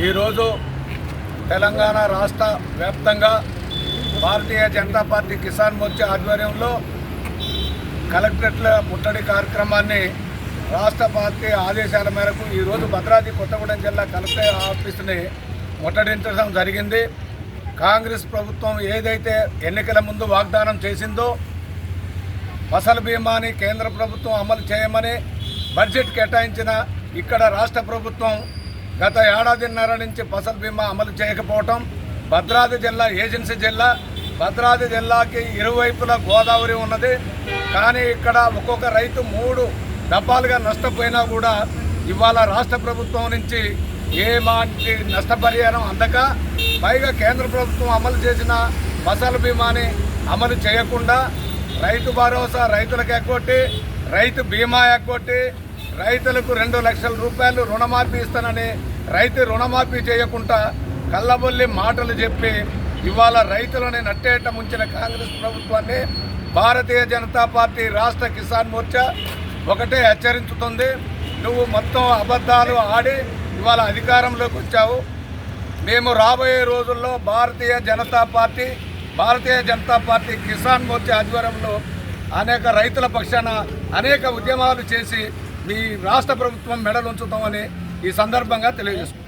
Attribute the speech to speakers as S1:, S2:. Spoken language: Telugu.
S1: ఈరోజు తెలంగాణ రాష్ట్ర వ్యాప్తంగా భారతీయ జనతా పార్టీ కిసాన్ మోర్చా ఆధ్వర్యంలో కలెక్టరేట్ల ముట్టడి కార్యక్రమాన్ని రాష్ట్ర పార్టీ ఆదేశాల మేరకు ఈరోజు భద్రాద్రి కొత్తగూడెం జిల్లా కలెక్టర్ ఆఫీసుని ముట్టడించడం జరిగింది. కాంగ్రెస్ ప్రభుత్వం ఏదైతే ఎన్నికల ముందు వాగ్దానం చేసిందో ఫసల్ బీమాని కేంద్ర ప్రభుత్వం అమలు చేయమని బడ్జెట్ కేటాయించిన ఇక్కడ రాష్ట్ర ప్రభుత్వం గత ఏడాదిన్నర నుంచి ఫసల్ బీమా అమలు చేయకపోవటం, భద్రాద్రి జిల్లా ఏజెన్సీ జిల్లా, భద్రాద్రి జిల్లాకి ఇరువైపులా గోదావరి ఉన్నది. కానీ ఇక్కడ ఒక్కొక్క రైతు 3 దఫాలుగా నష్టపోయినా కూడా ఇవాళ రాష్ట్ర ప్రభుత్వం నుంచి ఏమాంటి నష్టపరిహారం అందక, పైగా కేంద్ర ప్రభుత్వం అమలు చేసిన ఫసల్ బీమాని అమలు చేయకుండా రైతు భరోసా రైతులకు ఎగ్గొట్టి, రైతు బీమా ఎగ్గొట్టి, రైతులకు 2 లక్షల రూపాయలు రుణమాఫీ ఇస్తానని రైతు రుణమాఫీ చేయకుండా కల్లబొల్లి మాటలు చెప్పి ఇవాళ రైతులని నట్టేట ముంచిన కాంగ్రెస్ ప్రభుత్వాన్ని భారతీయ జనతా పార్టీ రాష్ట్ర కిసాన్ మోర్చా ఒకటే హెచ్చరించుతుంది. నువ్వు మొత్తం అబద్ధాలు ఆడి ఇవాళ అధికారంలోకి వచ్చావు. మేము రాబోయే రోజుల్లో భారతీయ జనతా పార్టీ కిసాన్ మోర్చా ఆధ్వర్యంలో అనేక రైతుల పక్షాన అనేక ఉద్యమాలు చేసి మీ రాష్ట్ర ప్రభుత్వం మెడలుంచుతామని ఈ సందర్భంగా తెలియజేస్తున్నాం.